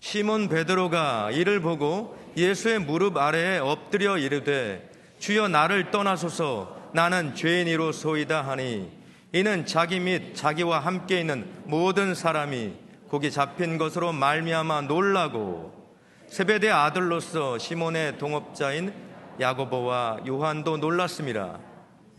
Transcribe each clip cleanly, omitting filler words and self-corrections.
시몬 베드로가 이를 보고 예수의 무릎 아래에 엎드려 이르되 주여 나를 떠나소서 나는 죄인이로소이다 하니 이는 자기 및 자기와 함께 있는 모든 사람이 거기 잡힌 것으로 말미암아 놀라고 세베대 아들로서 시몬의 동업자인 야고보와 요한도 놀랐습니다.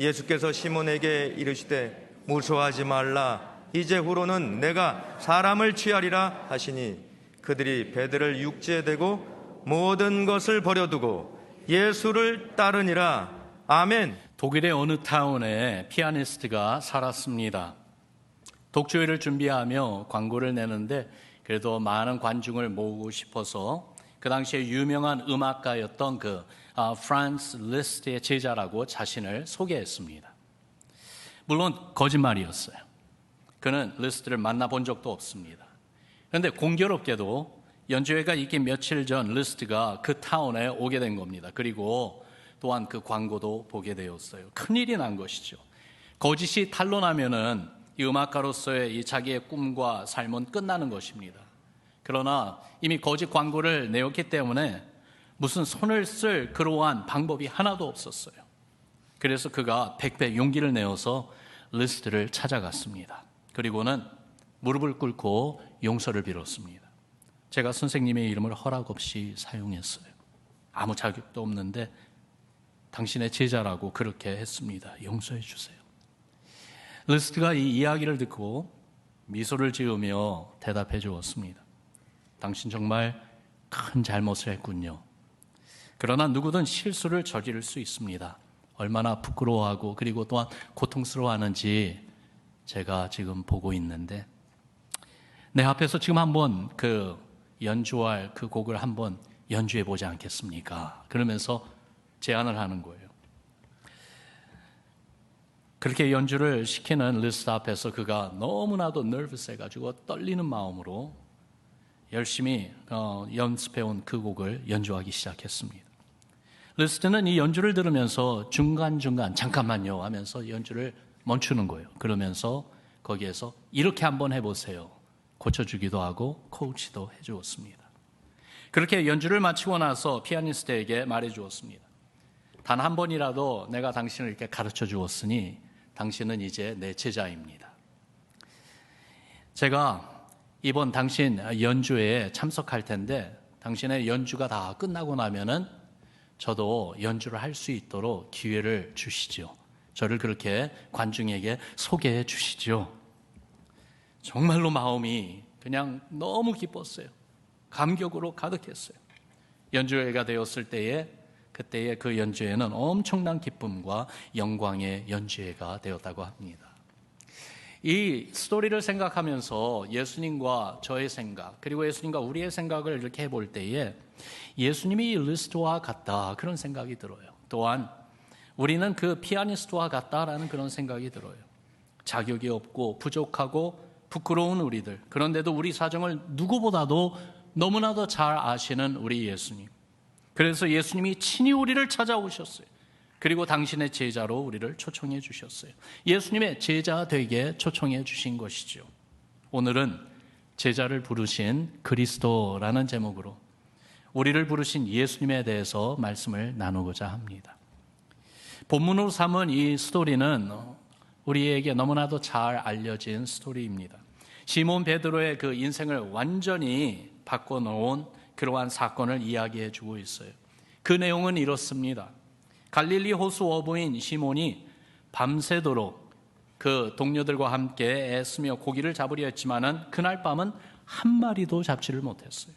예수께서 시몬에게 이르시되 무서워하지 말라 이제후로는 내가 사람을 취하리라 하시니 그들이 배들을 육지에 대고 모든 것을 버려두고 예수를 따르니라. 아멘. 독일의 어느 타운에 피아니스트가 살았습니다. 독주회를 준비하며 광고를 내는데 그래도 많은 관중을 모으고 싶어서 그 당시에 유명한 음악가였던 프란츠 리스트의 제자라고 자신을 소개했습니다. 물론 거짓말이었어요. 그는 리스트를 만나본 적도 없습니다. 그런데 공교롭게도 연주회가 있기 며칠 전 리스트가 그 타운에 오게 된 겁니다. 그리고 또한 그 광고도 보게 되었어요. 큰일이 난 것이죠. 거짓이 탄로나면은 이 음악가로서의 이 자기의 꿈과 삶은 끝나는 것입니다. 그러나 이미 거짓 광고를 내었기 때문에 무슨 손을 쓸 그러한 방법이 하나도 없었어요. 그래서 그가 100배 용기를 내어서 리스트를 찾아갔습니다. 그리고는 무릎을 꿇고 용서를 빌었습니다. 제가 선생님의 이름을 허락 없이 사용했어요. 아무 자격도 없는데 당신의 제자라고 그렇게 했습니다. 용서해 주세요. 리스트가 이 이야기를 듣고 미소를 지으며 대답해 주었습니다. 당신 정말 큰 잘못을 했군요. 그러나 누구든 실수를 저지를 수 있습니다. 얼마나 부끄러워하고 그리고 또한 고통스러워하는지 제가 지금 보고 있는데 내 앞에서 지금 한번 연주할 그 곡을 한번 연주해 보지 않겠습니까? 그러면서 제안을 하는 거예요. 그렇게 연주를 시키는 리스트 앞에서 그가 너무나도 nervous해가지고 떨리는 마음으로 열심히 연습해온 그 곡을 연주하기 시작했습니다. 리스트는 이 연주를 들으면서 중간중간 잠깐만요 하면서 연주를 멈추는 거예요. 그러면서 거기에서 이렇게 한번 해보세요. 고쳐주기도 하고 코치도 해주었습니다. 그렇게 연주를 마치고 나서 피아니스트에게 말해주었습니다. 단 한 번이라도 내가 당신을 이렇게 가르쳐 주었으니 당신은 이제 내 제자입니다. 제가 이번 당신 연주회에 참석할 텐데 당신의 연주가 다 끝나고 나면은 저도 연주를 할 수 있도록 기회를 주시죠. 저를 그렇게 관중에게 소개해 주시죠. 정말로 마음이 그냥 너무 기뻤어요. 감격으로 가득했어요. 연주회가 되었을 때에 그때의 그 연주회는 엄청난 기쁨과 영광의 연주회가 되었다고 합니다. 이 스토리를 생각하면서 예수님과 저의 생각 그리고 예수님과 우리의 생각을 이렇게 해볼 때에 예수님이 리스트와 같다 그런 생각이 들어요. 또한 우리는 그 피아니스트와 같다라는 그런 생각이 들어요. 자격이 없고 부족하고 부끄러운 우리들, 그런데도 우리 사정을 누구보다도 너무나도 잘 아시는 우리 예수님. 그래서 예수님이 친히 우리를 찾아오셨어요. 그리고 당신의 제자로 우리를 초청해 주셨어요. 예수님의 제자 되게 초청해 주신 것이죠. 오늘은 제자를 부르신 그리스도라는 제목으로 우리를 부르신 예수님에 대해서 말씀을 나누고자 합니다. 본문으로 삼은 이 스토리는 우리에게 너무나도 잘 알려진 스토리입니다. 시몬 베드로의 그 인생을 완전히 바꿔놓은 그러한 사건을 이야기해 주고 있어요. 그 내용은 이렇습니다. 갈릴리 호수 어부인 시몬이 밤새도록 그 동료들과 함께 애쓰며 고기를 잡으려 했지만은 그날 밤은 한 마리도 잡지를 못했어요.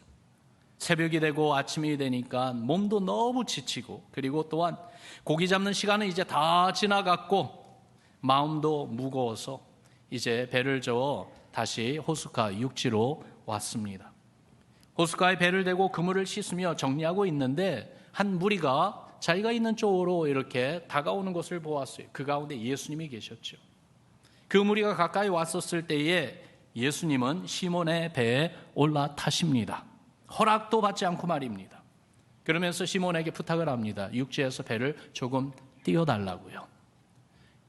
새벽이 되고 아침이 되니까 몸도 너무 지치고 그리고 또한 고기 잡는 시간은 이제 다 지나갔고 마음도 무거워서 이제 배를 저어 다시 호숫가 육지로 왔습니다. 호숫가에 배를 대고 그물을 씻으며 정리하고 있는데 한 무리가 자기가 있는 쪽으로 이렇게 다가오는 것을 보았어요. 그 가운데 예수님이 계셨죠. 그 무리가 가까이 왔었을 때에 예수님은 시몬의 배에 올라타십니다. 허락도 받지 않고 말입니다. 그러면서 시몬에게 부탁을 합니다. 육지에서 배를 조금 띄워달라고요.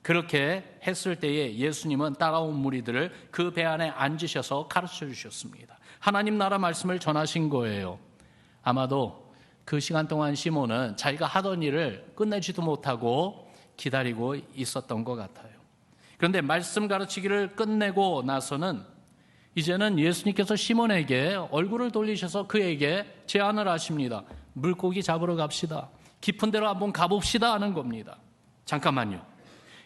그렇게 했을 때에 예수님은 따라온 무리들을 그 배 안에 앉으셔서 가르쳐 주셨습니다. 하나님 나라 말씀을 전하신 거예요. 아마도 그 시간 동안 시몬은 자기가 하던 일을 끝내지도 못하고 기다리고 있었던 것 같아요. 그런데 말씀 가르치기를 끝내고 나서는 이제는 예수님께서 시몬에게 얼굴을 돌리셔서 그에게 제안을 하십니다. 물고기 잡으러 갑시다. 깊은 데로 한번 가봅시다 하는 겁니다. 잠깐만요.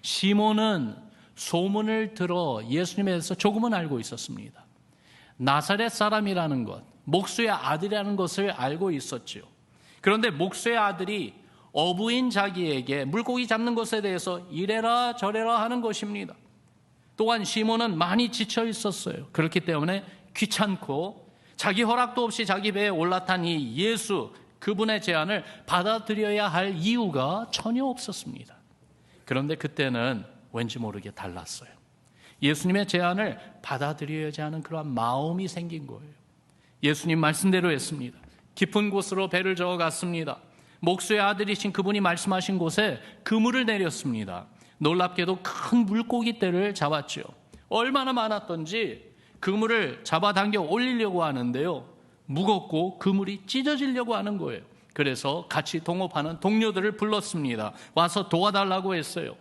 시몬은 소문을 들어 예수님에 대해서 조금은 알고 있었습니다. 나사렛 사람이라는 것, 목수의 아들이라는 것을 알고 있었죠. 그런데 목수의 아들이 어부인 자기에게 물고기 잡는 것에 대해서 이래라 저래라 하는 것입니다. 또한 시몬은 많이 지쳐 있었어요. 그렇기 때문에 귀찮고 자기 허락도 없이 자기 배에 올라탄 이 예수, 그분의 제안을 받아들여야 할 이유가 전혀 없었습니다. 그런데 그때는 왠지 모르게 달랐어요. 예수님의 제안을 받아들여야지 하는 그러한 마음이 생긴 거예요. 예수님 말씀대로 했습니다. 깊은 곳으로 배를 저어 갔습니다. 목수의 아들이신 그분이 말씀하신 곳에 그물을 내렸습니다. 놀랍게도 큰 물고기떼를 잡았죠. 얼마나 많았던지 그물을 잡아당겨 올리려고 하는데요, 무겁고 그물이 찢어지려고 하는 거예요. 그래서 같이 동업하는 동료들을 불렀습니다. 와서 도와달라고 했어요.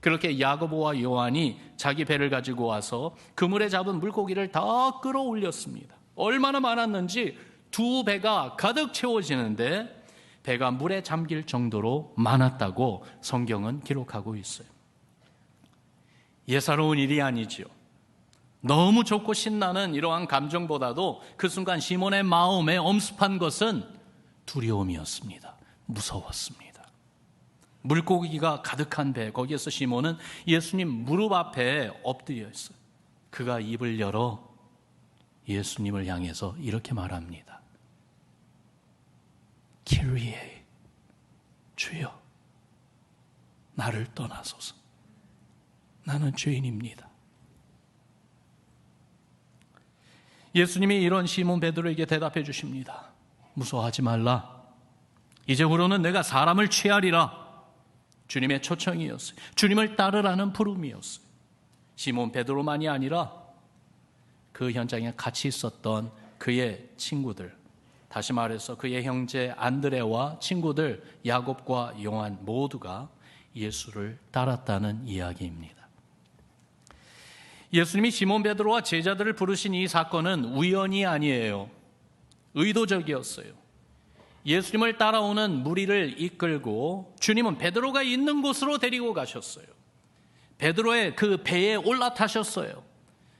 그렇게 야고보와 요한이 자기 배를 가지고 와서 그물에 잡은 물고기를 다 끌어올렸습니다. 얼마나 많았는지 두 배가 가득 채워지는데 배가 물에 잠길 정도로 많았다고 성경은 기록하고 있어요. 예사로운 일이 아니지요. 너무 좋고 신나는 이러한 감정보다도 그 순간 시몬의 마음에 엄습한 것은 두려움이었습니다. 무서웠습니다. 물고기가 가득한 배, 거기에서 시몬은 예수님 무릎 앞에 엎드려 있어요. 그가 입을 열어 예수님을 향해서 이렇게 말합니다. 키리에, 주여, 나를 떠나소서. 나는 죄인입니다. 예수님이 이런 시몬 베드로에게 대답해 주십니다. 무서워하지 말라. 이제부로는 내가 사람을 취하리라. 주님의 초청이었어요. 주님을 따르라는 부름이었어요. 시몬 베드로만이 아니라 그 현장에 같이 있었던 그의 친구들, 다시 말해서 그의 형제 안드레와 친구들 야곱과 요한 모두가 예수를 따랐다는 이야기입니다. 예수님이 시몬 베드로와 제자들을 부르신 이 사건은 우연이 아니에요. 의도적이었어요. 예수님을 따라오는 무리를 이끌고 주님은 베드로가 있는 곳으로 데리고 가셨어요. 베드로의 그 배에 올라타셨어요.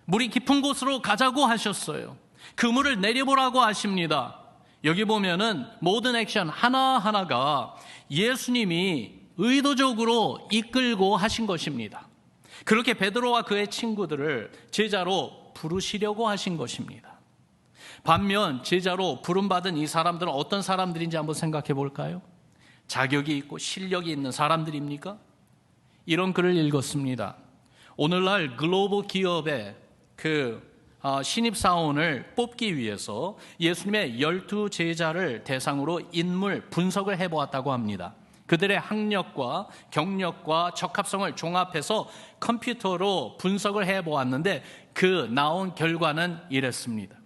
물이 깊은 곳으로 가자고 하셨어요. 그물을 내려보라고 하십니다. 여기 보면은 모든 액션 하나하나가 예수님이 의도적으로 이끌고 하신 것입니다. 그렇게 베드로와 그의 친구들을 제자로 부르시려고 하신 것입니다. 반면 제자로 부름받은 이 사람들은 어떤 사람들인지 한번 생각해 볼까요? 자격이 있고 실력이 있는 사람들입니까? 이런 글을 읽었습니다. 오늘날 글로벌 기업의 신입사원을 뽑기 위해서 예수님의 12제자를 대상으로 인물 분석을 해보았다고 합니다. 그들의 학력과 경력과 적합성을 종합해서 컴퓨터로 분석을 해보았는데 그 나온 결과는 이랬습니다.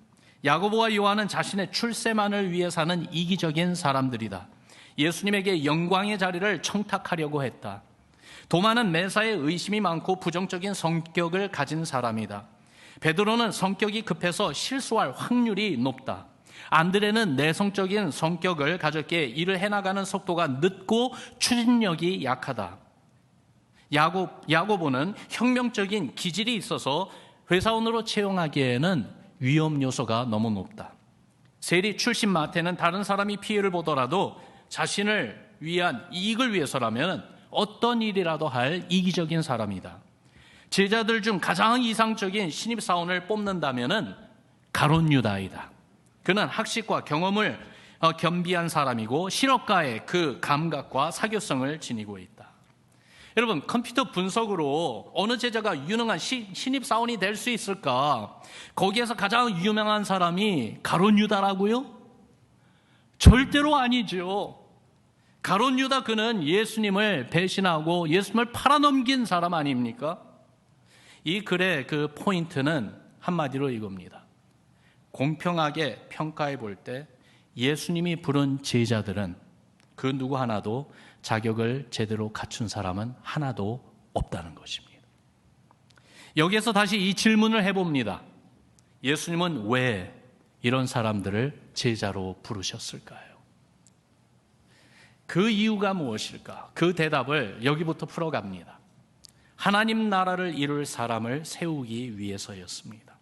야고보와 요한은 자신의 출세만을 위해 사는 이기적인 사람들이다. 예수님에게 영광의 자리를 청탁하려고 했다. 도마는 매사에 의심이 많고 부정적인 성격을 가진 사람이다. 베드로는 성격이 급해서 실수할 확률이 높다. 안드레는 내성적인 성격을 가졌기에 일을 해나가는 속도가 늦고 추진력이 약하다. 야고보는 혁명적인 기질이 있어서 회사원으로 채용하기에는 위험 요소가 너무 높다. 세리 출신 마태는 다른 사람이 피해를 보더라도 자신을 위한 이익을 위해서라면 어떤 일이라도 할 이기적인 사람이다. 제자들 중 가장 이상적인 신입사원을 뽑는다면 가룟 유다이다. 그는 학식과 경험을 겸비한 사람이고 실업가의 그 감각과 사교성을 지니고 있다. 여러분, 컴퓨터 분석으로 어느 제자가 유능한 신입사원이 될 수 있을까? 거기에서 가장 유명한 사람이 가룟 유다라고요? 절대로 아니죠. 가룟 유다, 그는 예수님을 배신하고 예수님을 팔아넘긴 사람 아닙니까? 이 글의 그 포인트는 한마디로 이겁니다. 공평하게 평가해 볼 때 예수님이 부른 제자들은 그 누구 하나도 자격을 제대로 갖춘 사람은 하나도 없다는 것입니다. 여기에서 다시 이 질문을 해봅니다. 예수님은 왜 이런 사람들을 제자로 부르셨을까요? 그 이유가 무엇일까? 그 대답을 여기부터 풀어갑니다. 하나님 나라를 이룰 사람을 세우기 위해서였습니다.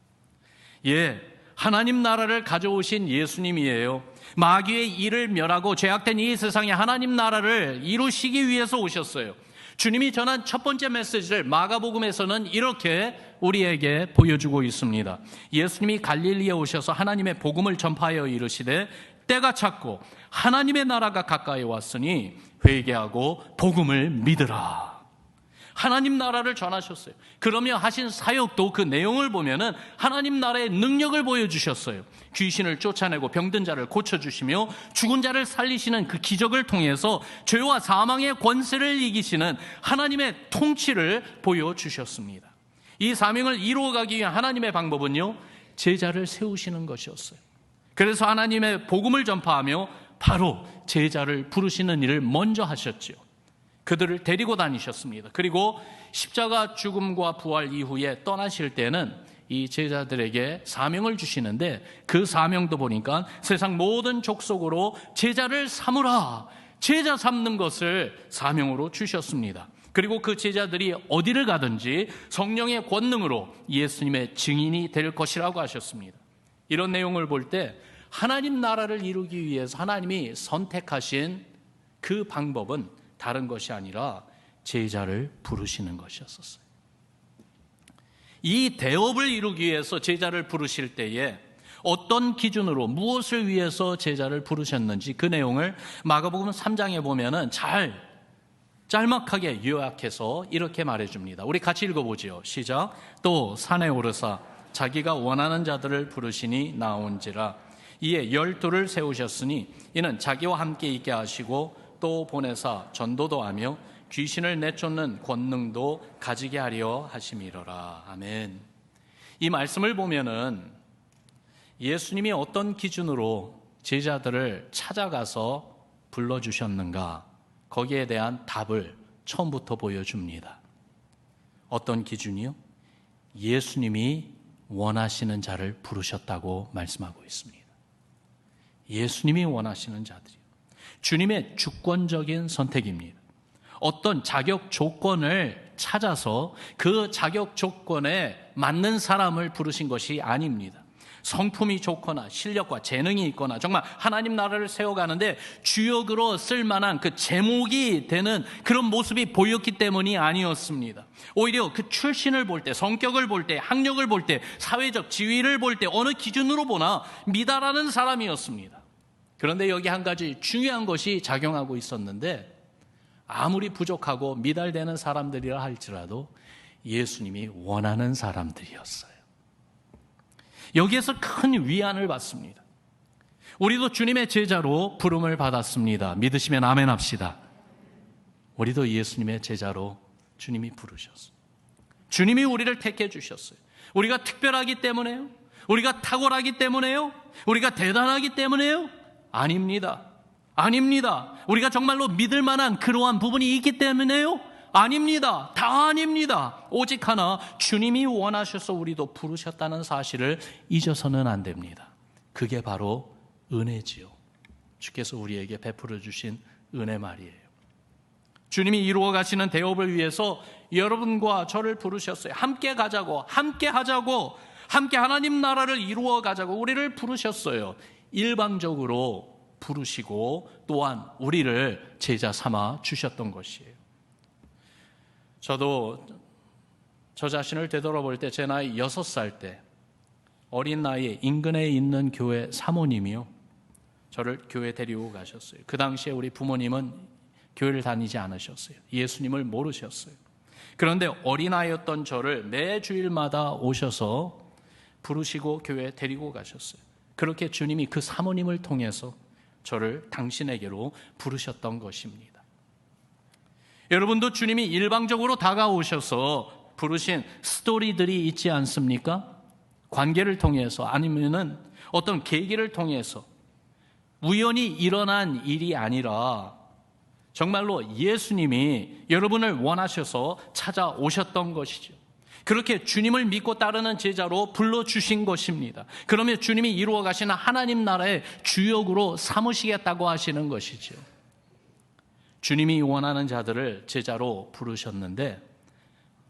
예, 하나님 나라를 가져오신 예수님이에요. 마귀의 일을 멸하고 죄악된 이 세상에 하나님 나라를 이루시기 위해서 오셨어요. 주님이 전한 첫 번째 메시지를 마가복음에서는 이렇게 우리에게 보여주고 있습니다. 예수님이 갈릴리에 오셔서 하나님의 복음을 전파하여 이르시되 때가 찼고 하나님의 나라가 가까이 왔으니 회개하고 복음을 믿으라. 하나님 나라를 전하셨어요. 그러며 하신 사역도 그 내용을 보면은 하나님 나라의 능력을 보여주셨어요. 귀신을 쫓아내고 병든 자를 고쳐주시며 죽은 자를 살리시는 그 기적을 통해서 죄와 사망의 권세를 이기시는 하나님의 통치를 보여주셨습니다. 이 사명을 이루어가기 위한 하나님의 방법은요, 제자를 세우시는 것이었어요. 그래서 하나님의 복음을 전파하며 바로 제자를 부르시는 일을 먼저 하셨지요. 그들을 데리고 다니셨습니다. 그리고 십자가 죽음과 부활 이후에 떠나실 때는 이 제자들에게 사명을 주시는데 그 사명도 보니까 세상 모든 족속으로 제자를 삼으라, 제자 삼는 것을 사명으로 주셨습니다. 그리고 그 제자들이 어디를 가든지 성령의 권능으로 예수님의 증인이 될 것이라고 하셨습니다. 이런 내용을 볼 때 하나님 나라를 이루기 위해서 하나님이 선택하신 그 방법은 다른 것이 아니라 제자를 부르시는 것이었어요. 이 대업을 이루기 위해서 제자를 부르실 때에 어떤 기준으로 무엇을 위해서 제자를 부르셨는지 그 내용을 마가복음 3장에 보면은 잘 짤막하게 요약해서 이렇게 말해줍니다. 우리 같이 읽어보죠. 시작. 또 산에 오르사 자기가 원하는 자들을 부르시니 나온지라. 이에 12를 세우셨으니 이는 자기와 함께 있게 하시고 또 보내사 전도도 하며 귀신을 내쫓는 권능도 가지게 하려 하심이로라. 아멘. 이 말씀을 보면은 예수님이 어떤 기준으로 제자들을 찾아가서 불러주셨는가, 거기에 대한 답을 처음부터 보여줍니다. 어떤 기준이요? 예수님이 원하시는 자를 부르셨다고 말씀하고 있습니다. 예수님이 원하시는 자들이요. 주님의 주권적인 선택입니다. 어떤 자격 조건을 찾아서 그 자격 조건에 맞는 사람을 부르신 것이 아닙니다. 성품이 좋거나 실력과 재능이 있거나 정말 하나님 나라를 세워가는데 주역으로 쓸만한 그 제목이 되는 그런 모습이 보였기 때문이 아니었습니다. 오히려 그 출신을 볼 때, 성격을 볼 때, 학력을 볼 때, 사회적 지위를 볼 때 어느 기준으로 보나 미달하는 사람이었습니다. 그런데 여기 한 가지 중요한 것이 작용하고 있었는데, 아무리 부족하고 미달되는 사람들이라 할지라도 예수님이 원하는 사람들이었어요. 여기에서 큰 위안을 받습니다. 우리도 주님의 제자로 부름을 받았습니다. 믿으시면 아멘 합시다. 우리도 예수님의 제자로 주님이 부르셨어요. 주님이 우리를 택해 주셨어요. 우리가 특별하기 때문에요? 우리가 탁월하기 때문에요? 우리가 대단하기 때문에요? 아닙니다. 아닙니다. 우리가 정말로 믿을 만한 그러한 부분이 있기 때문에요? 아닙니다. 다 아닙니다. 오직 하나, 주님이 원하셔서 우리도 부르셨다는 사실을 잊어서는 안 됩니다. 그게 바로 은혜지요. 주께서 우리에게 베풀어 주신 은혜 말이에요. 주님이 이루어 가시는 대업을 위해서 여러분과 저를 부르셨어요. 함께 가자고, 함께 하자고, 함께 하나님 나라를 이루어 가자고 우리를 부르셨어요. 일방적으로 부르시고 또한 우리를 제자 삼아 주셨던 것이에요. 저도 저 자신을 되돌아볼 때 제 나이 6살 때 어린 나이에 인근에 있는 교회 사모님이요, 저를 교회 데리고 가셨어요. 그 당시에 우리 부모님은 교회를 다니지 않으셨어요. 예수님을 모르셨어요. 그런데 어린아이였던 저를 매 주일마다 오셔서 부르시고 교회에 데리고 가셨어요. 그렇게 주님이 그 사모님을 통해서 저를 당신에게로 부르셨던 것입니다. 여러분도 주님이 일방적으로 다가오셔서 부르신 스토리들이 있지 않습니까? 관계를 통해서 아니면은 어떤 계기를 통해서 우연히 일어난 일이 아니라 정말로 예수님이 여러분을 원하셔서 찾아오셨던 것이죠. 그렇게 주님을 믿고 따르는 제자로 불러주신 것입니다. 그러면 주님이 이루어 가시는 하나님 나라의 주역으로 삼으시겠다고 하시는 것이죠. 주님이 원하는 자들을 제자로 부르셨는데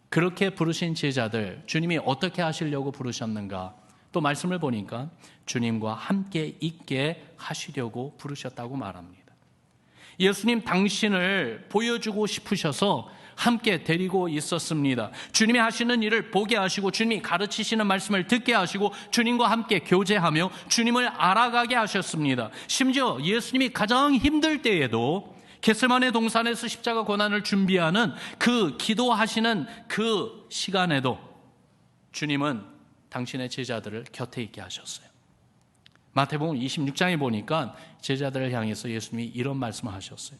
그렇게 부르신 제자들, 주님이 어떻게 하시려고 부르셨는가? 또 말씀을 보니까 주님과 함께 있게 하시려고 부르셨다고 말합니다. 예수님 당신을 보여주고 싶으셔서 함께 데리고 있었습니다. 주님이 하시는 일을 보게 하시고 주님이 가르치시는 말씀을 듣게 하시고 주님과 함께 교제하며 주님을 알아가게 하셨습니다. 심지어 예수님이 가장 힘들 때에도 겟세마네 동산에서 십자가 고난을 준비하는 그 기도하시는 그 시간에도 주님은 당신의 제자들을 곁에 있게 하셨어요. 마태복음 26장에 보니까 제자들을 향해서 예수님이 이런 말씀을 하셨어요.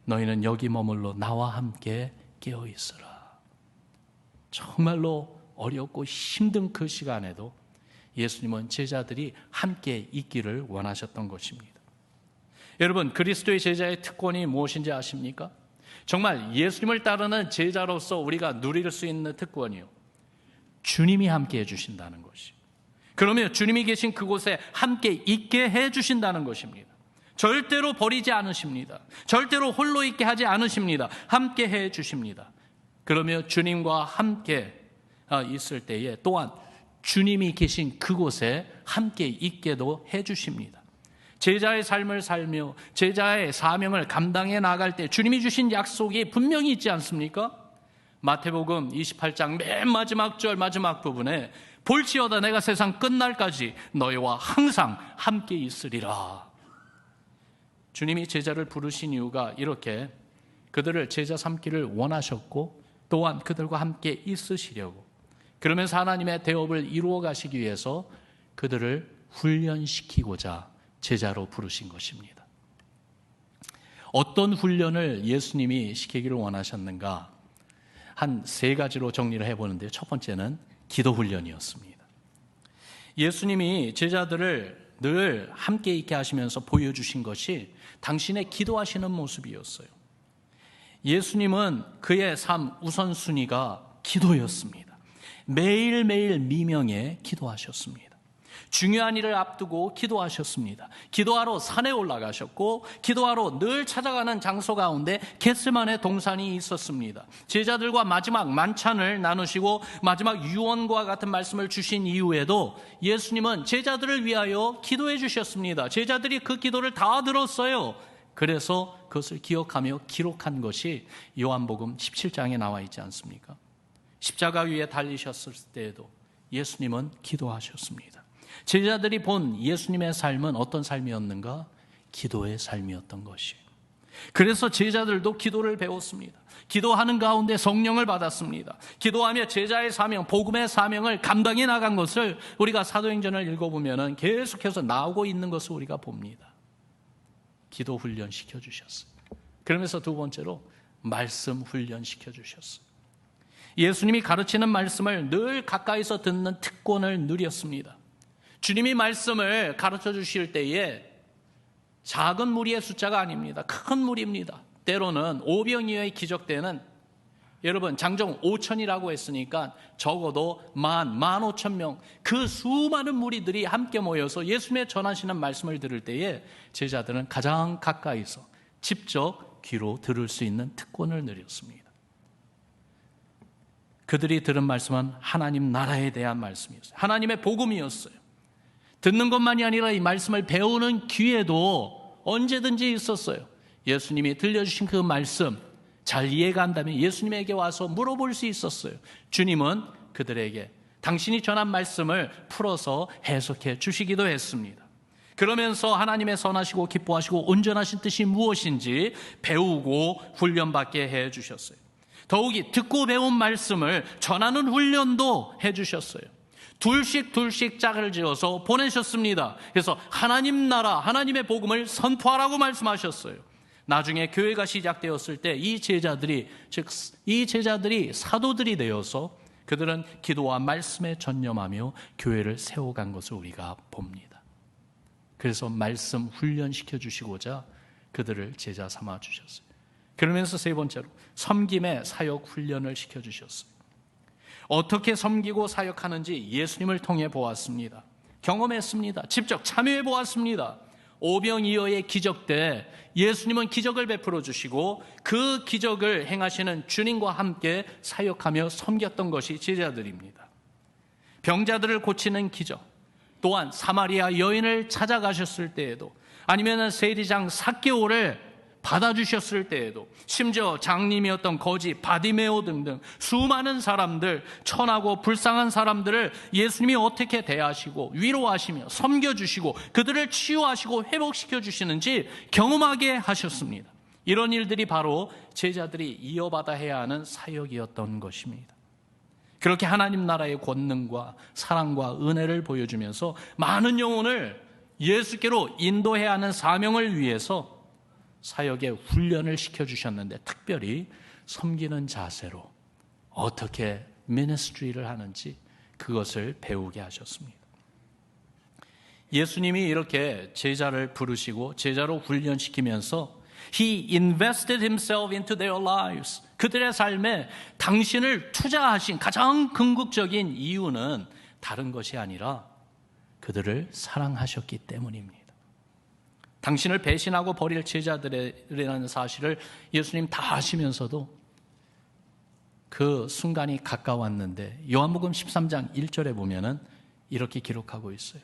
너희는 여기 머물러 나와 함께 깨어 있으라. 정말로 어렵고 힘든 그 시간에도 예수님은 제자들이 함께 있기를 원하셨던 것입니다. 여러분, 그리스도의 제자의 특권이 무엇인지 아십니까? 정말 예수님을 따르는 제자로서 우리가 누릴 수 있는 특권이요, 주님이 함께 해주신다는 것이. 그러면 주님이 계신 그곳에 함께 있게 해주신다는 것입니다. 절대로 버리지 않으십니다. 절대로 홀로 있게 하지 않으십니다. 함께 해주십니다. 그러면 주님과 함께 있을 때에 또한 주님이 계신 그곳에 함께 있게도 해주십니다. 제자의 삶을 살며 제자의 사명을 감당해 나갈 때 주님이 주신 약속이 분명히 있지 않습니까? 마태복음 28장 맨 마지막 절 마지막 부분에 볼지어다 내가 세상 끝날까지 너희와 항상 함께 있으리라. 주님이 제자를 부르신 이유가 이렇게 그들을 제자 삼기를 원하셨고 또한 그들과 함께 있으시려고, 그러면서 하나님의 대업을 이루어 가시기 위해서 그들을 훈련시키고자 제자로 부르신 것입니다. 어떤 훈련을 예수님이 시키기를 원하셨는가? 한 세 가지로 정리를 해보는데요. 첫 번째는 기도 훈련이었습니다. 예수님이 제자들을 늘 함께 있게 하시면서 보여주신 것이 당신의 기도하시는 모습이었어요. 예수님은 그의 삶 우선순위가 기도였습니다. 매일매일 미명에 기도하셨습니다. 중요한 일을 앞두고 기도하셨습니다. 기도하러 산에 올라가셨고 기도하러 늘 찾아가는 장소 가운데 겟세마네 동산이 있었습니다. 제자들과 마지막 만찬을 나누시고 마지막 유언과 같은 말씀을 주신 이후에도 예수님은 제자들을 위하여 기도해 주셨습니다. 제자들이 그 기도를 다 들었어요. 그래서 그것을 기억하며 기록한 것이 요한복음 17장에 나와 있지 않습니까? 십자가 위에 달리셨을 때에도 예수님은 기도하셨습니다. 제자들이 본 예수님의 삶은 어떤 삶이었는가? 기도의 삶이었던 것이에요. 그래서 제자들도 기도를 배웠습니다. 기도하는 가운데 성령을 받았습니다. 기도하며 제자의 사명, 복음의 사명을 감당해 나간 것을 우리가 사도행전을 읽어보면 계속해서 나오고 있는 것을 우리가 봅니다. 기도 훈련 시켜주셨어요. 그러면서 두 번째로 말씀 훈련 시켜주셨어요. 예수님이 가르치는 말씀을 늘 가까이서 듣는 특권을 누렸습니다. 주님이 말씀을 가르쳐 주실 때에 작은 무리의 숫자가 아닙니다. 큰 무리입니다. 때로는 오병이어의 기적 때는 여러분 장정 5천이라고 했으니까 적어도 15,000명, 그 수많은 무리들이 함께 모여서 예수님의 전하시는 말씀을 들을 때에 제자들은 가장 가까이서 직접 귀로 들을 수 있는 특권을 누렸습니다. 그들이 들은 말씀은 하나님 나라에 대한 말씀이었어요. 하나님의 복음이었어요. 듣는 것만이 아니라 이 말씀을 배우는 기회도 언제든지 있었어요. 예수님이 들려주신 그 말씀 잘 이해가 안 되면 예수님에게 와서 물어볼 수 있었어요. 주님은 그들에게 당신이 전한 말씀을 풀어서 해석해 주시기도 했습니다. 그러면서 하나님의 선하시고 기뻐하시고 온전하신 뜻이 무엇인지 배우고 훈련받게 해 주셨어요. 더욱이 듣고 배운 말씀을 전하는 훈련도 해 주셨어요. 둘씩 짝을 지어서 보내셨습니다. 그래서 하나님 나라, 하나님의 복음을 선포하라고 말씀하셨어요. 나중에 교회가 시작되었을 때 이 제자들이, 즉 이 제자들이 사도들이 되어서 그들은 기도와 말씀에 전념하며 교회를 세워간 것을 우리가 봅니다. 그래서 말씀 훈련시켜 주시고자 그들을 제자 삼아 주셨어요. 그러면서 세 번째로 섬김의 사역 훈련을 시켜 주셨어요. 어떻게 섬기고 사역하는지 예수님을 통해 보았습니다. 경험했습니다. 직접 참여해 보았습니다. 오병이어의 기적 때 예수님은 기적을 베풀어 주시고 그 기적을 행하시는 주님과 함께 사역하며 섬겼던 것이 제자들입니다. 병자들을 고치는 기적, 또한 사마리아 여인을 찾아가셨을 때에도, 아니면 세리장 삭개오를 받아주셨을 때에도, 심지어 장님이었던 거지 바디메오 등등 수많은 사람들, 천하고 불쌍한 사람들을 예수님이 어떻게 대하시고 위로하시며 섬겨주시고 그들을 치유하시고 회복시켜 주시는지 경험하게 하셨습니다. 이런 일들이 바로 제자들이 이어받아 해야 하는 사역이었던 것입니다. 그렇게 하나님 나라의 권능과 사랑과 은혜를 보여주면서 많은 영혼을 예수께로 인도해야 하는 사명을 위해서 사역의 훈련을 시켜주셨는데, 특별히 섬기는 자세로 어떻게 미니스트리를 하는지 그것을 배우게 하셨습니다. 예수님이 이렇게 제자를 부르시고 제자로 훈련시키면서 He invested himself into their lives. 그들의 삶에 당신을 투자하신 가장 궁극적인 이유는 다른 것이 아니라 그들을 사랑하셨기 때문입니다. 당신을 배신하고 버릴 제자들이라는 사실을 예수님 다 아시면서도 그 순간이 가까웠는데, 요한복음 13장 1절에 보면은 이렇게 기록하고 있어요.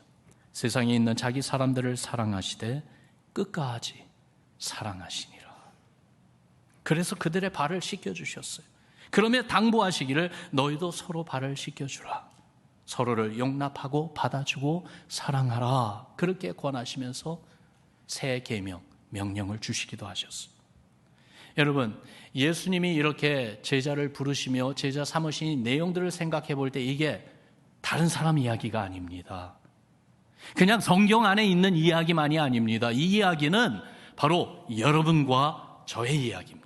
세상에 있는 자기 사람들을 사랑하시되 끝까지 사랑하시니라. 그래서 그들의 발을 씻겨주셨어요. 그러며 당부하시기를 너희도 서로 발을 씻겨주라. 서로를 용납하고 받아주고 사랑하라. 그렇게 권하시면서 새 계명, 명령을 주시기도 하셨어요. 여러분, 예수님이 이렇게 제자를 부르시며 제자 삼으신 내용들을 생각해 볼 때 이게 다른 사람 이야기가 아닙니다. 그냥 성경 안에 있는 이야기만이 아닙니다. 이 이야기는 바로 여러분과 저의 이야기입니다.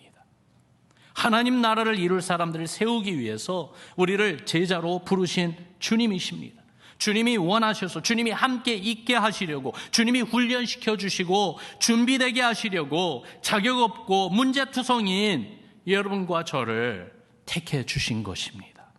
하나님 나라를 이룰 사람들을 세우기 위해서 우리를 제자로 부르신 주님이십니다. 주님이 원하셔서, 주님이 함께 있게 하시려고, 주님이 훈련시켜 주시고 준비되게 하시려고 자격 없고 문제투성인 여러분과 저를 택해 주신 것입니다.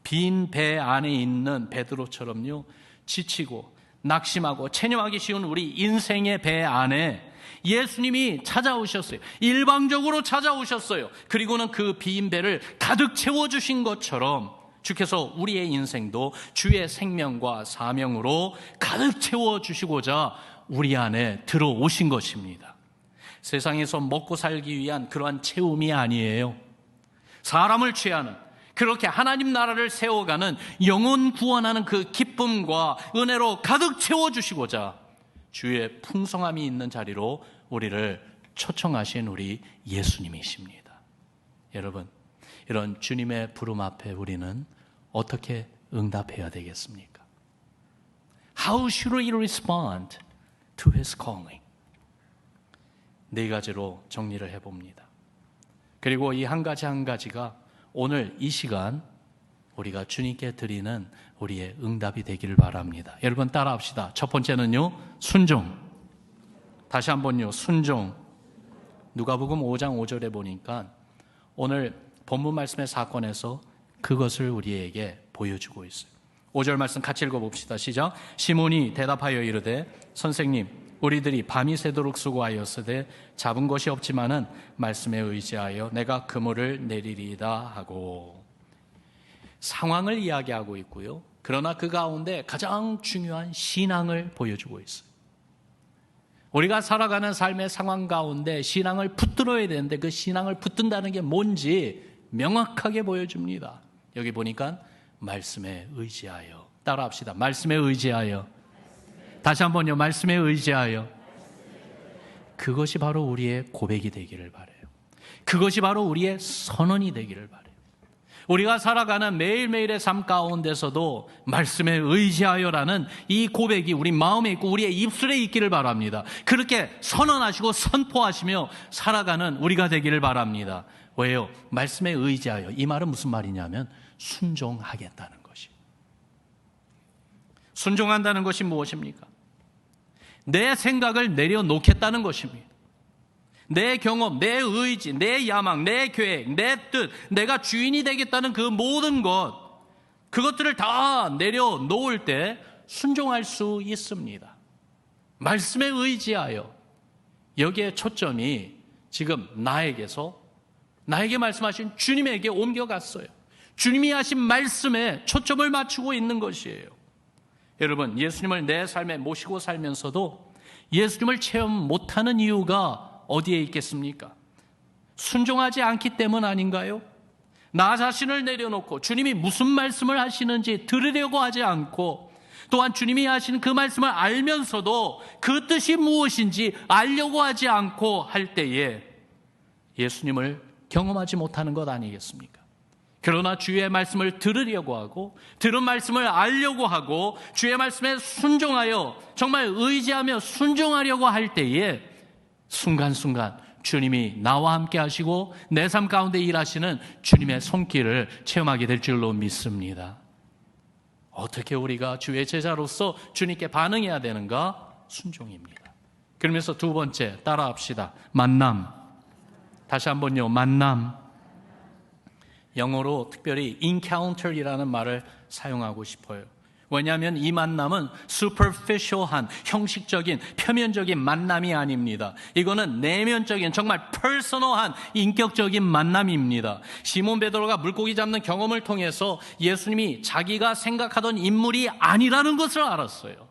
빈 배 안에 있는 베드로처럼요, 지치고 낙심하고 체념하기 쉬운 우리 인생의 배 안에 예수님이 찾아오셨어요. 일방적으로 찾아오셨어요. 그리고는 그 빈 배를 가득 채워주신 것처럼 주께서 우리의 인생도 주의 생명과 사명으로 가득 채워주시고자 우리 안에 들어오신 것입니다. 세상에서 먹고 살기 위한 그러한 채움이 아니에요. 사람을 취하는, 그렇게 하나님 나라를 세워가는, 영혼 구원하는 그 기쁨과 은혜로 가득 채워주시고자 주의 풍성함이 있는 자리로 우리를 초청하신 우리 예수님이십니다. 여러분, 이런 주님의 부름 앞에 우리는 어떻게 응답해야 되겠습니까? How should we respond to His calling? 네 가지로 정리를 해봅니다. 그리고 이 한 가지 한 가지가 오늘 이 시간 우리가 주님께 드리는 우리의 응답이 되기를 바랍니다. 여러분 따라합시다. 첫 번째는요, 순종. 다시 한번요, 순종. 누가복음 5장 5절에 보니까 오늘 본문 말씀의 사건에서 그것을 우리에게 보여주고 있어요. 5절 말씀 같이 읽어봅시다. 시작. 시몬이 대답하여 이르되 선생님, 우리들이 밤이 새도록 수고하였으되 잡은 것이 없지만은 말씀에 의지하여 내가 그물을 내리리이다 하고, 상황을 이야기하고 있고요, 그러나 그 가운데 가장 중요한 신앙을 보여주고 있어요. 우리가 살아가는 삶의 상황 가운데 신앙을 붙들어야 되는데 그 신앙을 붙든다는 게 뭔지 명확하게 보여줍니다. 여기 보니까 말씀에 의지하여. 따라합시다. 말씀에 의지하여. 다시 한번요. 말씀에 의지하여. 그것이 바로 우리의 고백이 되기를 바라요. 그것이 바로 우리의 선언이 되기를 바라요. 우리가 살아가는 매일매일의 삶 가운데서도 말씀에 의지하여라는 이 고백이 우리 마음에 있고 우리의 입술에 있기를 바랍니다. 그렇게 선언하시고 선포하시며 살아가는 우리가 되기를 바랍니다. 왜요? 말씀에 의지하여. 이 말은 무슨 말이냐면 순종하겠다는 것이. 순종한다는 것이 무엇입니까? 내 생각을 내려놓겠다는 것입니다. 내 경험, 내 의지, 내 야망, 내 계획, 내 뜻, 내가 주인이 되겠다는 그 모든 것, 그것들을 다 내려놓을 때 순종할 수 있습니다. 말씀에 의지하여. 여기에 초점이 지금 나에게 말씀하신 주님에게 옮겨갔어요. 주님이 하신 말씀에 초점을 맞추고 있는 것이에요. 여러분, 예수님을 내 삶에 모시고 살면서도 예수님을 체험 못하는 이유가 어디에 있겠습니까? 순종하지 않기 때문 아닌가요? 나 자신을 내려놓고 주님이 무슨 말씀을 하시는지 들으려고 하지 않고, 또한 주님이 하시는 그 말씀을 알면서도 그 뜻이 무엇인지 알려고 하지 않고 할 때에 예수님을 경험하지 못하는 것 아니겠습니까? 그러나 주의 말씀을 들으려고 하고, 들은 말씀을 알려고 하고, 주의 말씀에 순종하여 정말 의지하며 순종하려고 할 때에 순간순간 주님이 나와 함께 하시고 내 삶 가운데 일하시는 주님의 손길을 체험하게 될 줄로 믿습니다. 어떻게 우리가 주의 제자로서 주님께 반응해야 되는가? 순종입니다. 그러면서 두 번째 따라합시다. 만남. 다시 한번요. 만남. 영어로 특별히 encounter이라는 말을 사용하고 싶어요. 왜냐하면 이 만남은 superficial한, 형식적인, 표면적인 만남이 아닙니다. 이거는 내면적인, 정말 퍼스널한, 인격적인 만남입니다. 시몬 베드로가 물고기 잡는 경험을 통해서 예수님이 자기가 생각하던 인물이 아니라는 것을 알았어요.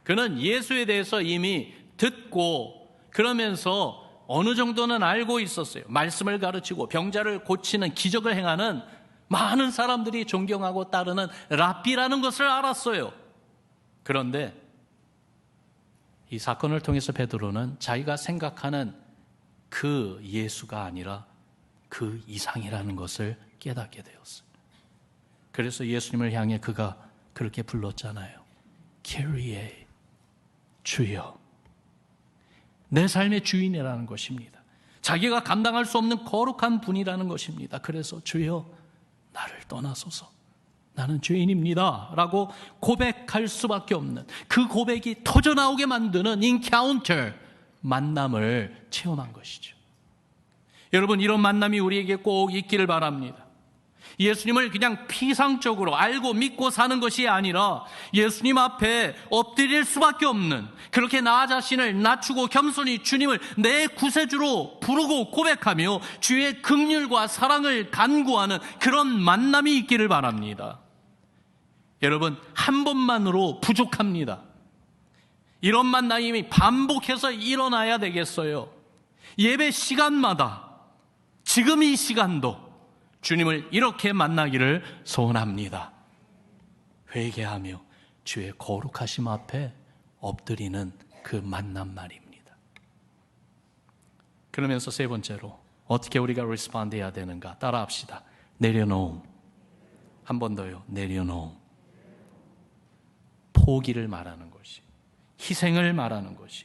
그는 예수에 대해서 이미 듣고 그러면서 어느 정도는 알고 있었어요. 말씀을 가르치고 병자를 고치는 기적을 행하는 많은 사람들이 존경하고 따르는 랍비라는 것을 알았어요. 그런데 이 사건을 통해서 베드로는 자기가 생각하는 그 예수가 아니라 그 이상이라는 것을 깨닫게 되었어요. 그래서 예수님을 향해 그가 그렇게 불렀잖아요. kyrie, 주여. 내 삶의 주인이라는 것입니다. 자기가 감당할 수 없는 거룩한 분이라는 것입니다. 그래서 주여, 나를 떠나소서. 나는 죄인입니다. 라고 고백할 수밖에 없는, 그 고백이 터져나오게 만드는 encounter, 만남을 체험한 것이죠. 여러분, 이런 만남이 우리에게 꼭 있기를 바랍니다. 예수님을 그냥 피상적으로 알고 믿고 사는 것이 아니라 예수님 앞에 엎드릴 수밖에 없는, 그렇게 나 자신을 낮추고 겸손히 주님을 내 구세주로 부르고 고백하며 주의 긍휼과 사랑을 간구하는 그런 만남이 있기를 바랍니다. 여러분, 한 번만으로 부족합니다. 이런 만남이 반복해서 일어나야 되겠어요. 예배 시간마다, 지금 이 시간도 주님을 이렇게 만나기를 소원합니다. 회개하며 주의 거룩하심 앞에 엎드리는 그 만남 말입니다. 그러면서 세 번째로 어떻게 우리가 리스폰드 해야 되는가? 따라합시다. 내려놓음. 한 번 더요. 내려놓음. 포기를 말하는 것이, 희생을 말하는 것이.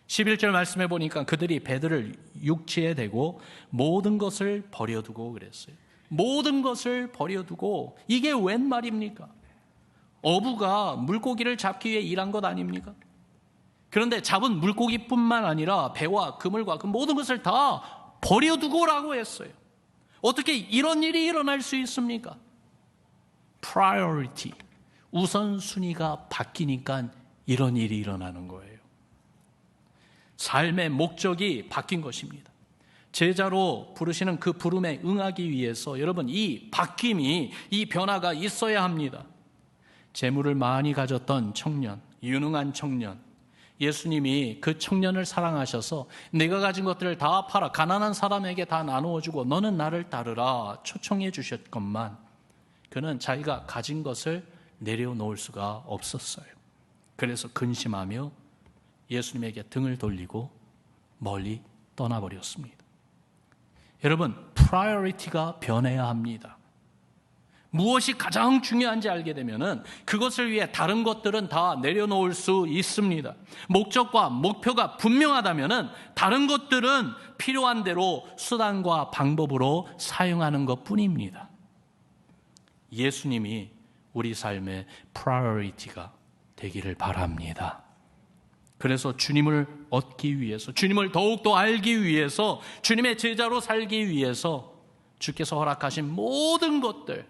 11절 말씀해 보니까 그들이 배들을 육지에 대고 모든 것을 버려두고 그랬어요. 모든 것을 버려두고. 이게 웬 말입니까? 어부가 물고기를 잡기 위해 일한 것 아닙니까? 그런데 잡은 물고기뿐만 아니라 배와 그물과 그 모든 것을 다 버려두고라고 했어요. 어떻게 이런 일이 일어날 수 있습니까? priority, 우선순위가 바뀌니까 이런 일이 일어나는 거예요. 삶의 목적이 바뀐 것입니다. 제자로 부르시는 그 부름에 응하기 위해서 여러분, 이 바뀜이, 이 변화가 있어야 합니다. 재물을 많이 가졌던 청년, 유능한 청년, 예수님이 그 청년을 사랑하셔서 내가 가진 것들을 다 팔아 가난한 사람에게 다 나누어주고 너는 나를 따르라 초청해 주셨건만 그는 자기가 가진 것을 내려놓을 수가 없었어요. 그래서 근심하며 예수님에게 등을 돌리고 멀리 떠나버렸습니다. 여러분, 프라이어리티가 변해야 합니다. 무엇이 가장 중요한지 알게 되면은 그것을 위해 다른 것들은 다 내려놓을 수 있습니다. 목적과 목표가 분명하다면은 다른 것들은 필요한 대로 수단과 방법으로 사용하는 것뿐입니다. 예수님이 우리 삶의 프라이어리티가 되기를 바랍니다. 그래서 주님을 얻기 위해서, 주님을 더욱더 알기 위해서, 주님의 제자로 살기 위해서 주께서 허락하신 모든 것들,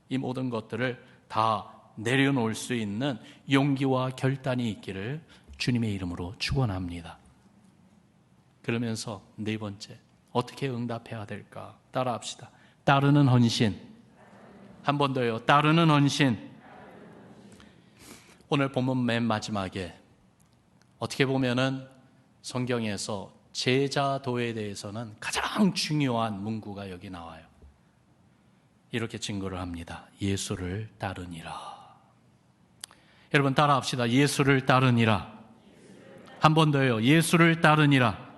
이 모든 것들을 다 내려놓을 수 있는 용기와 결단이 있기를 주님의 이름으로 축원합니다. 그러면서 네 번째, 어떻게 응답해야 될까? 따라합시다. 따르는 헌신. 한 번 더요. 따르는 헌신. 오늘 본문 맨 마지막에 어떻게 보면은 성경에서 제자도에 대해서는 가장 중요한 문구가 여기 나와요. 이렇게 증거를 합니다. 예수를 따르니라. 여러분 따라합시다. 예수를 따르니라. 한 번 더요. 예수를 따르니라.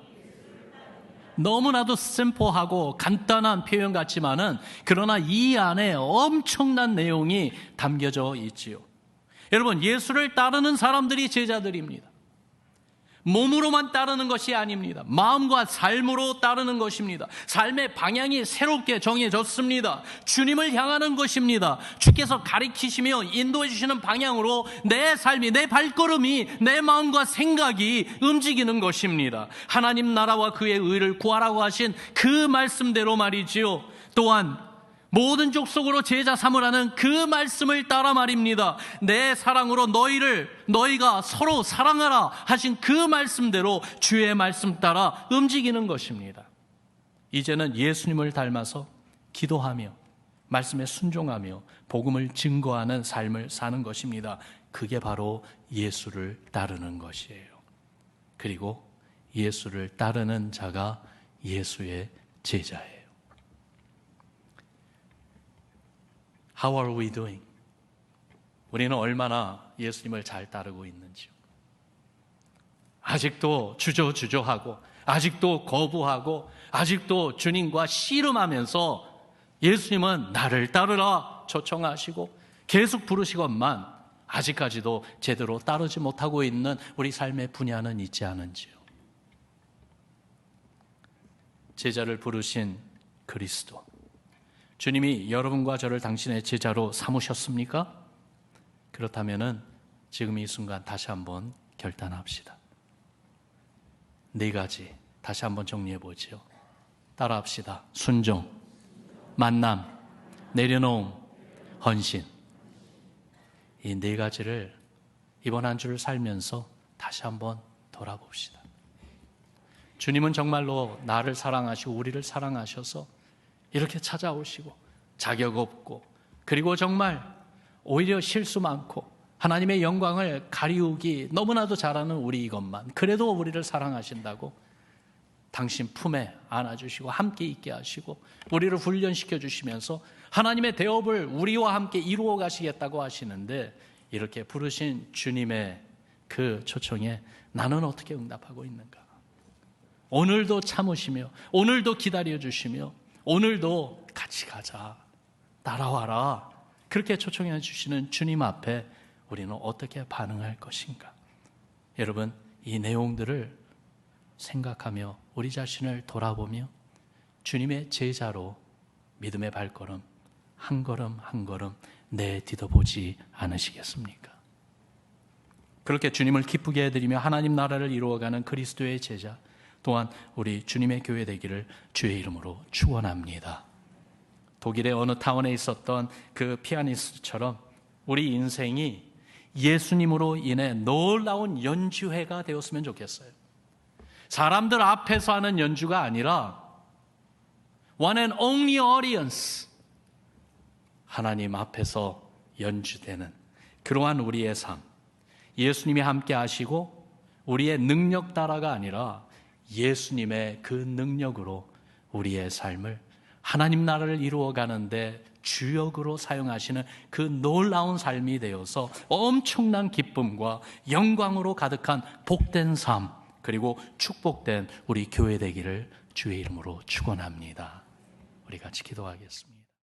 너무나도 심플하고 간단한 표현 같지만은 그러나 이 안에 엄청난 내용이 담겨져 있지요. 여러분, 예수를 따르는 사람들이 제자들입니다. 몸으로만 따르는 것이 아닙니다. 마음과 삶으로 따르는 것입니다. 삶의 방향이 새롭게 정해졌습니다. 주님을 향하는 것입니다. 주께서 가리키시며 인도해 주시는 방향으로 내 삶이, 내 발걸음이, 내 마음과 생각이 움직이는 것입니다. 하나님 나라와 그의 의를 구하라고 하신 그 말씀대로 말이지요. 또한 모든 족속으로 제자 삼으라는 그 말씀을 따라 말입니다. 내 사랑으로 너희가 서로 사랑하라 하신 그 말씀대로 주의 말씀 따라 움직이는 것입니다. 이제는 예수님을 닮아서 기도하며 말씀에 순종하며 복음을 증거하는 삶을 사는 것입니다. 그게 바로 예수를 따르는 것이에요. 그리고 예수를 따르는 자가 예수의 제자예요. How are we doing? 우리는 얼마나 예수님을 잘 따르고 있는지요. 아직도 주저주저하고, 아직도 거부하고, 아직도 주님과 씨름하면서 예수님은 나를 따르라 초청하시고 계속 부르시건만 아직까지도 제대로 따르지 못하고 있는 우리 삶의 분야는 있지 않은지요. 제자를 부르신 그리스도, 주님이 여러분과 저를 당신의 제자로 삼으셨습니까? 그렇다면 지금 이 순간 다시 한번 결단합시다. 네 가지 다시 한번 정리해 보죠. 따라합시다. 순종, 만남, 내려놓음, 헌신. 이 네 가지를 이번 한 주를 살면서 다시 한번 돌아봅시다. 주님은 정말로 나를 사랑하시고 우리를 사랑하셔서 이렇게 찾아오시고 자격 없고, 그리고 정말 오히려 실수 많고 하나님의 영광을 가리우기 너무나도 잘하는 우리 이것만 그래도 우리를 사랑하신다고 당신 품에 안아주시고 함께 있게 하시고 우리를 훈련시켜 주시면서 하나님의 대업을 우리와 함께 이루어 가시겠다고 하시는데, 이렇게 부르신 주님의 그 초청에 나는 어떻게 응답하고 있는가? 오늘도 참으시며 오늘도 기다려 주시며 오늘도 같이 가자, 따라와라, 그렇게 초청해 주시는 주님 앞에 우리는 어떻게 반응할 것인가? 여러분, 이 내용들을 생각하며 우리 자신을 돌아보며 주님의 제자로 믿음의 발걸음 한 걸음 한 걸음 내딛어보지 않으시겠습니까? 그렇게 주님을 기쁘게 해드리며 하나님 나라를 이루어가는 그리스도의 제자, 또한 우리 주님의 교회 되기를 주의 이름으로 축원합니다. 독일의 어느 타운에 있었던 그 피아니스트처럼 우리 인생이 예수님으로 인해 놀라운 연주회가 되었으면 좋겠어요. 사람들 앞에서 하는 연주가 아니라 one and only audience, 하나님 앞에서 연주되는 그러한 우리의 삶, 예수님이 함께 하시고 우리의 능력 따라가 아니라 예수님의 그 능력으로 우리의 삶을 하나님 나라를 이루어가는데 주역으로 사용하시는 그 놀라운 삶이 되어서 엄청난 기쁨과 영광으로 가득한 복된 삶, 그리고 축복된 우리 교회 되기를 주의 이름으로 축원합니다. 우리 같이 기도하겠습니다.